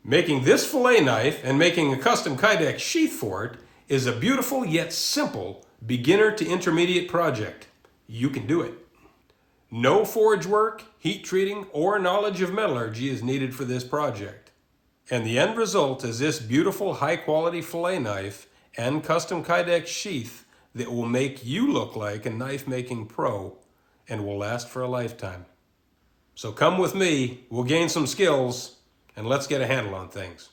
Making this fillet knife and making a custom Kydex sheath for it is a beautiful yet simple beginner to intermediate project. You can do it. No forge work, heat treating, or knowledge of metallurgy is needed for this project. And the end result is this beautiful high quality fillet knife and custom Kydex sheath that will make you look like a knife making pro and will last for a lifetime. So come with me, we'll gain some skills, and let's get a handle on things.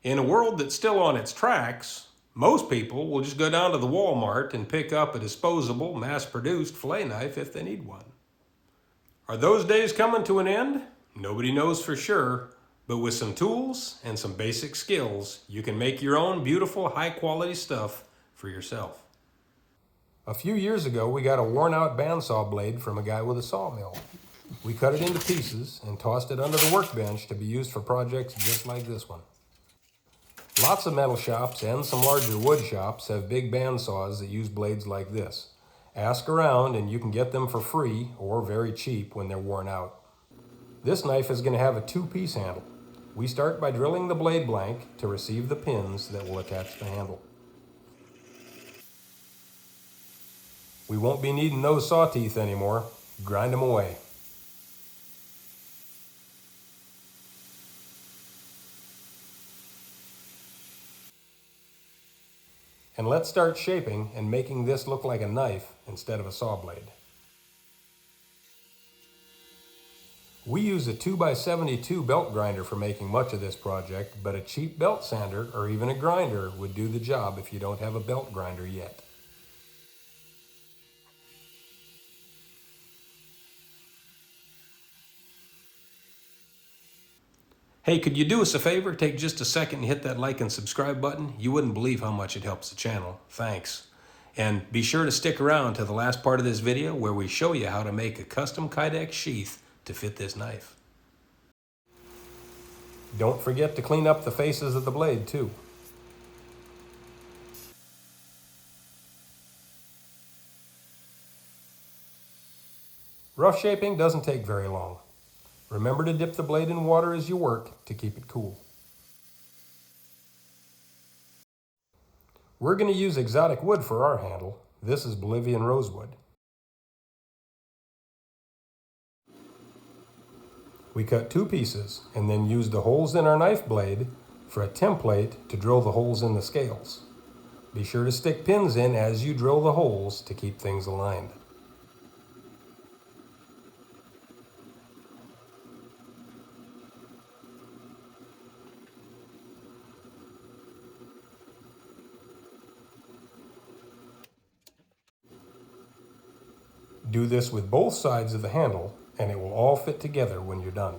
In a world that's still on its tracks, most people will just go down to the Walmart and pick up a disposable, mass-produced fillet knife if they need one. Are those days coming to an end? Nobody knows for sure, but with some tools and some basic skills, you can make your own beautiful, high-quality stuff for yourself. A few years ago, we got a worn-out bandsaw blade from a guy with a sawmill. We cut it into pieces and tossed it under the workbench to be used for projects just like this one. Lots of metal shops and some larger wood shops have big bandsaws that use blades like this. Ask around and you can get them for free or very cheap when they're worn out. This knife is going to have a two-piece handle. We start by drilling the blade blank to receive the pins that will attach the handle. We won't be needing those saw teeth anymore. Grind them away. And let's start shaping and making this look like a knife instead of a saw blade. We use a 2x72 belt grinder for making much of this project, but a cheap belt sander or even a grinder would do the job if you don't have a belt grinder yet. Hey, could you do us a favor? Take just a second and hit that like and subscribe button. You wouldn't believe how much it helps the channel. Thanks. And be sure to stick around to the last part of this video where we show you how to make a custom Kydex sheath to fit this knife. Don't forget to clean up the faces of the blade too. Rough shaping doesn't take very long. Remember to dip the blade in water as you work to keep it cool. We're going to use exotic wood for our handle. This is Bolivian rosewood. We cut two pieces and then use the holes in our knife blade for a template to drill the holes in the scales. Be sure to stick pins in as you drill the holes to keep things aligned. Do this with both sides of the handle and it will all fit together when you're done.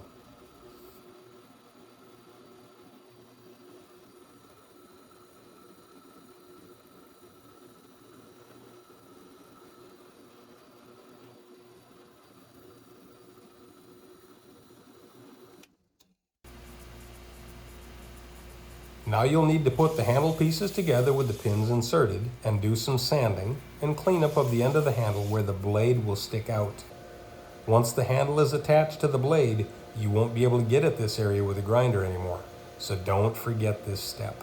Now you'll need to put the handle pieces together with the pins inserted and do some sanding and cleanup of the end of the handle where the blade will stick out. Once the handle is attached to the blade, you won't be able to get at this area with a grinder anymore, so don't forget this step.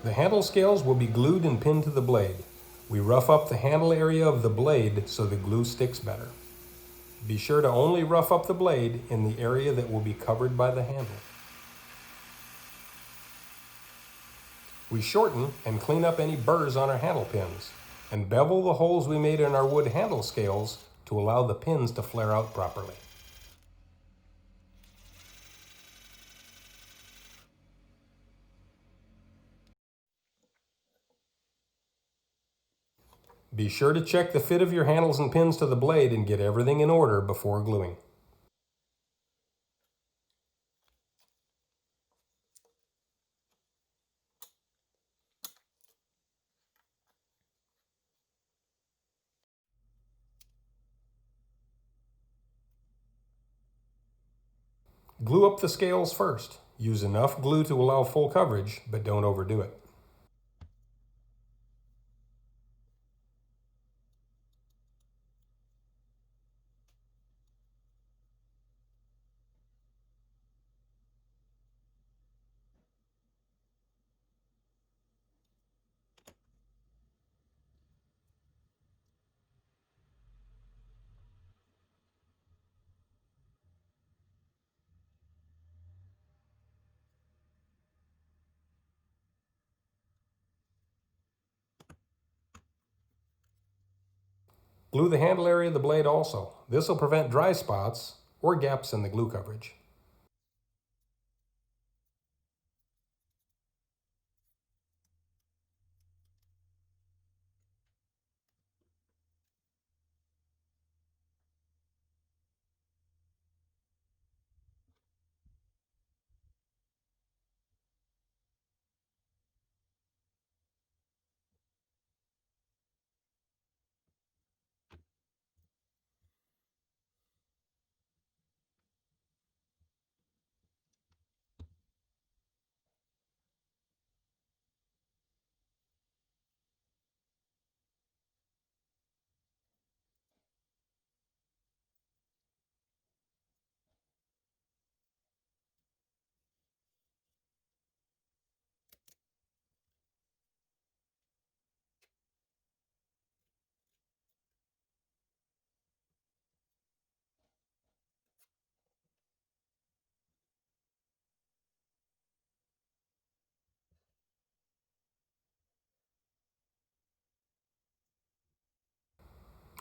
The handle scales will be glued and pinned to the blade. We rough up the handle area of the blade so the glue sticks better. Be sure to only rough up the blade in the area that will be covered by the handle. We shorten and clean up any burrs on our handle pins and bevel the holes we made in our wood handle scales to allow the pins to flare out properly. Be sure to check the fit of your handles and pins to the blade and get everything in order before gluing. Glue up the scales first. Use enough glue to allow full coverage, but don't overdo it. Glue the handle area of the blade also. This will prevent dry spots or gaps in the glue coverage.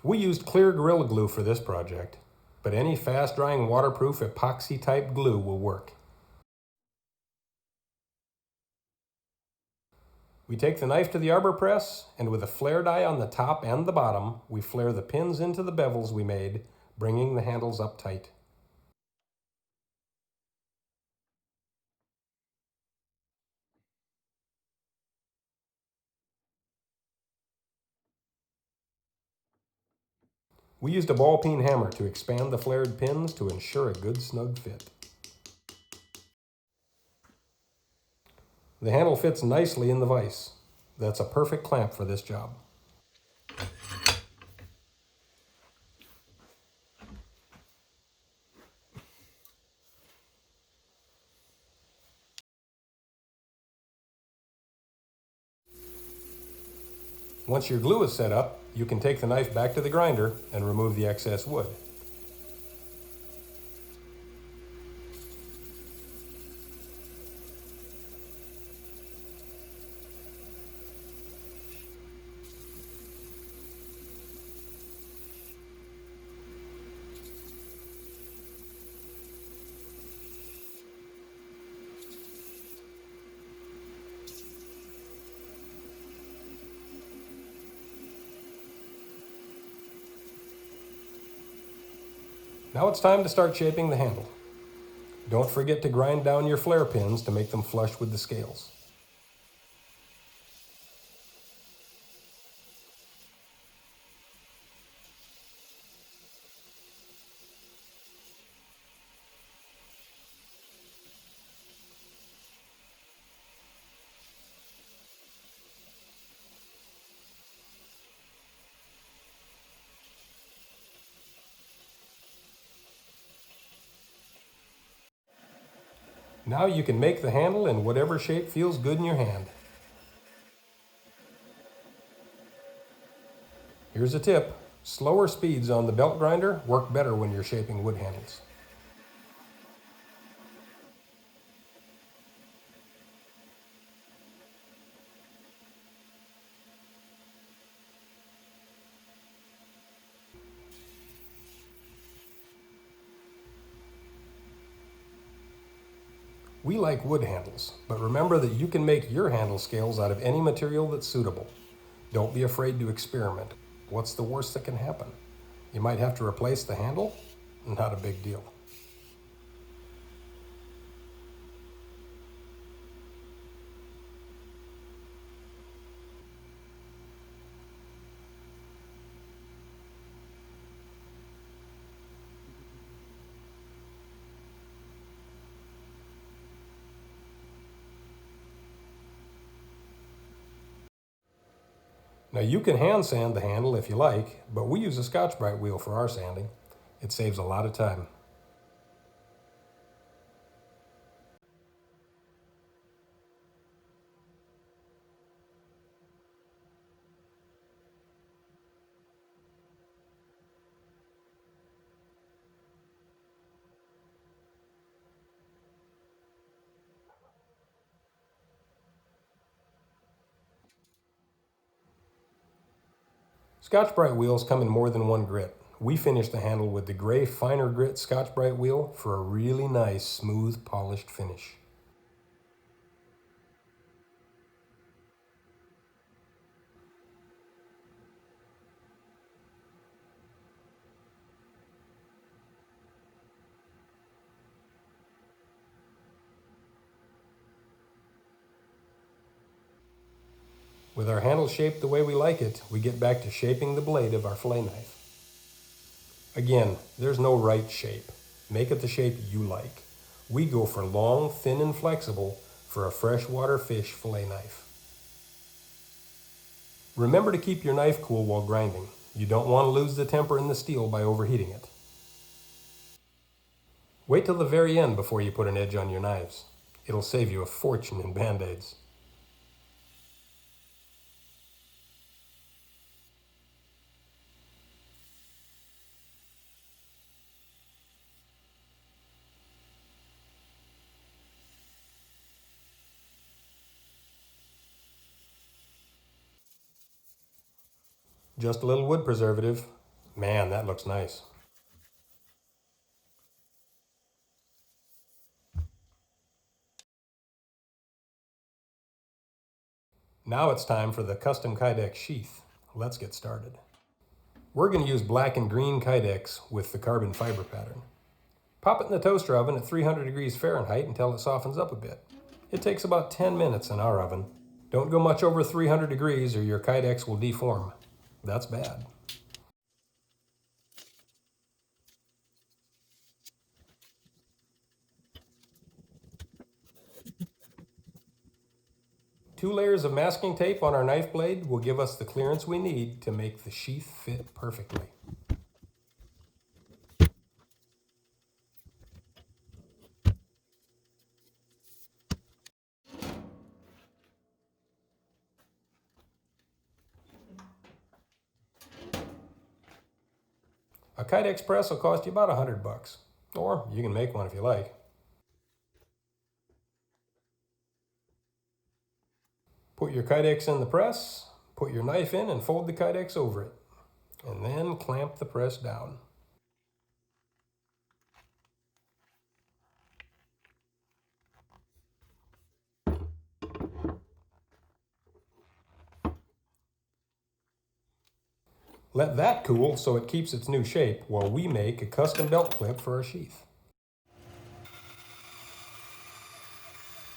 We used clear Gorilla Glue for this project, but any fast-drying waterproof epoxy-type glue will work. We take the knife to the arbor press, and with a flare die on the top and the bottom, we flare the pins into the bevels we made, bringing the handles up tight. We used a ball peen hammer to expand the flared pins to ensure a good snug fit. The handle fits nicely in the vise. That's a perfect clamp for this job. Once your glue is set up, you can take the knife back to the grinder and remove the excess wood. Now it's time to start shaping the handle. Don't forget to grind down your flare pins to make them flush with the scales. Now you can make the handle in whatever shape feels good in your hand. Here's a tip. Slower speeds on the belt grinder work better when you're shaping wood handles. We like wood handles, but remember that you can make your handle scales out of any material that's suitable. Don't be afraid to experiment. What's the worst that can happen? You might have to replace the handle? Not a big deal. Now you can hand sand the handle if you like, but we use a Scotch-Brite wheel for our sanding. It saves a lot of time. Scotch-Brite wheels come in more than one grit. We finish the handle with the gray finer grit Scotch-Brite wheel for a really nice, smooth, polished finish. With our handle shaped the way we like it, we get back to shaping the blade of our fillet knife. Again, there's no right shape. Make it the shape you like. We go for long, thin, and flexible for a freshwater fish fillet knife. Remember to keep your knife cool while grinding. You don't want to lose the temper in the steel by overheating it. Wait till the very end before you put an edge on your knives. It'll save you a fortune in Band-Aids. Just a little wood preservative. Man, that looks nice. Now it's time for the custom Kydex sheath. Let's get started. We're going to use black and green Kydex with the carbon fiber pattern. Pop it in the toaster oven at 300 degrees Fahrenheit until it softens up a bit. It takes about 10 minutes in our oven. Don't go much over 300 degrees or your Kydex will deform. That's bad. Two layers of masking tape on our knife blade will give us the clearance we need to make the sheath fit perfectly. A Kydex press will cost you about $100, or you can make one if you like. Put your Kydex in the press, put your knife in and fold the Kydex over it, and then clamp the press down. Let that cool so it keeps its new shape while we make a custom belt clip for our sheath.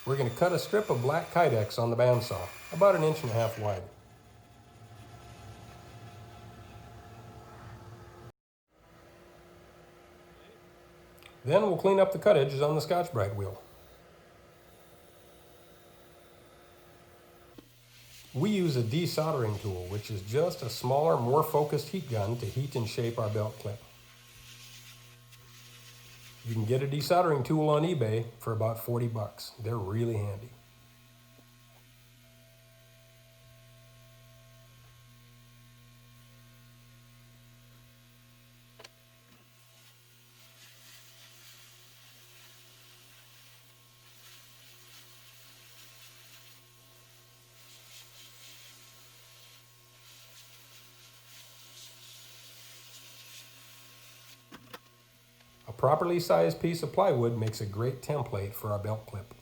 We're going to cut a strip of black Kydex on the bandsaw, about 1.5 inches wide. Then we'll clean up the cut edges on the Scotch-Brite wheel. We use a desoldering tool, which is just a smaller, more focused heat gun to heat and shape our belt clip. You can get a desoldering tool on eBay for about $40. They're really handy. A properly sized piece of plywood makes a great template for our belt clip.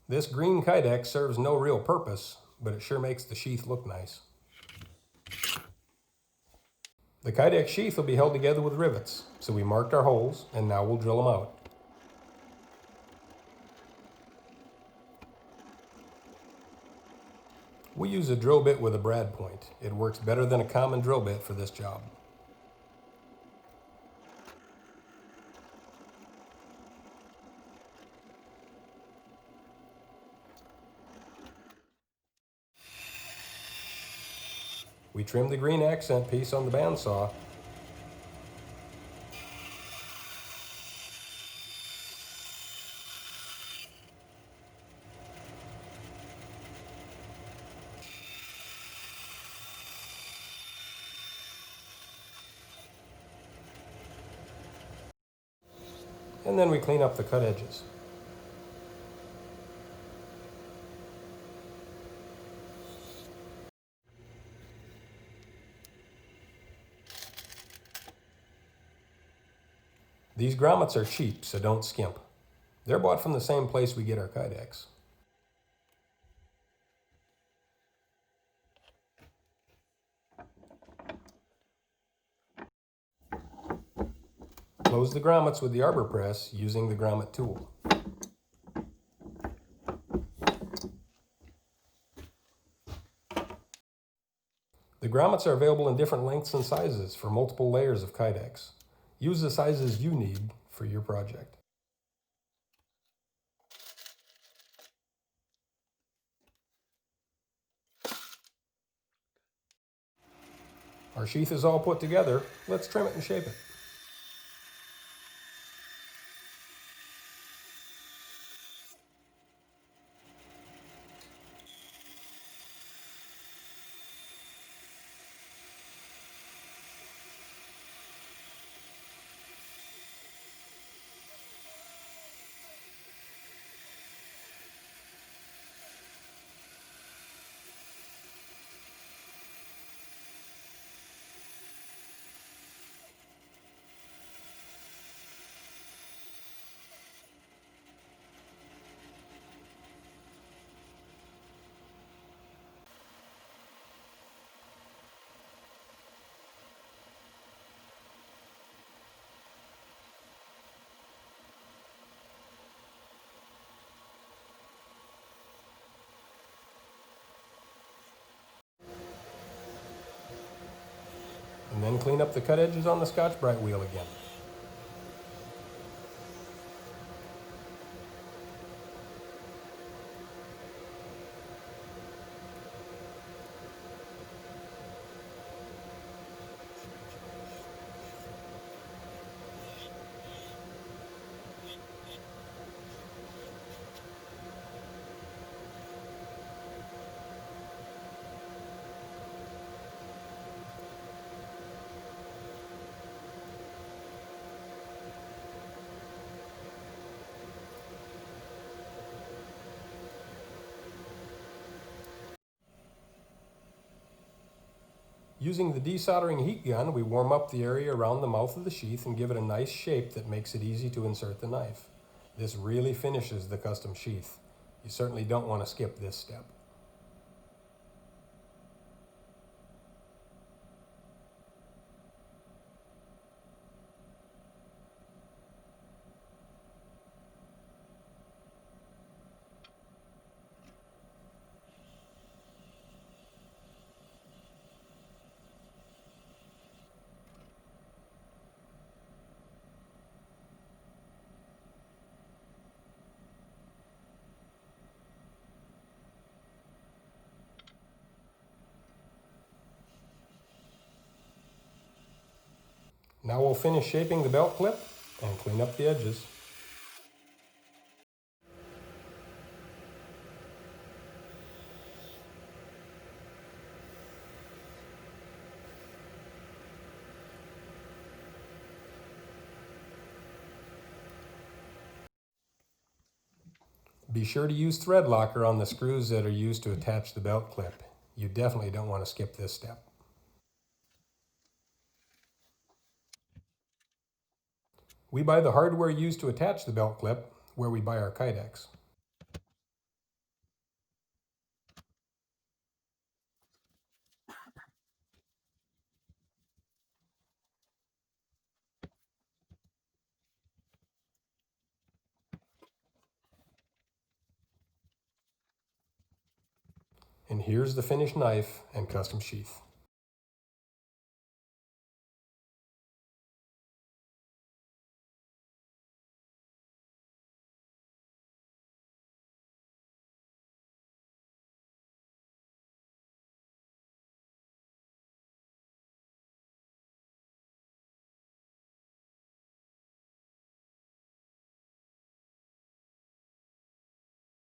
This green Kydex serves no real purpose, but it sure makes the sheath look nice. The Kydex sheath will be held together with rivets, so we marked our holes, and now we'll drill them out. We use a drill bit with a brad point. It works better than a common drill bit for this job. We trim the green accent piece on the bandsaw. And then we clean up the cut edges. These grommets are cheap, so don't skimp. They're bought from the same place we get our Kydex. Close the grommets with the arbor press using the grommet tool. The grommets are available in different lengths and sizes for multiple layers of Kydex. Use the sizes you need for your project. Our sheath is all put together. Let's trim it and shape it. And then clean up the cut edges on the Scotch-Brite wheel again. Using the desoldering heat gun, we warm up the area around the mouth of the sheath and give it a nice shape that makes it easy to insert the knife. This really finishes the custom sheath. You certainly don't want to skip this step. Now we'll finish shaping the belt clip and clean up the edges. Be sure to use thread locker on the screws that are used to attach the belt clip. You definitely don't want to skip this step. We buy the hardware used to attach the belt clip where we buy our Kydex. And here's the finished knife and custom sheath.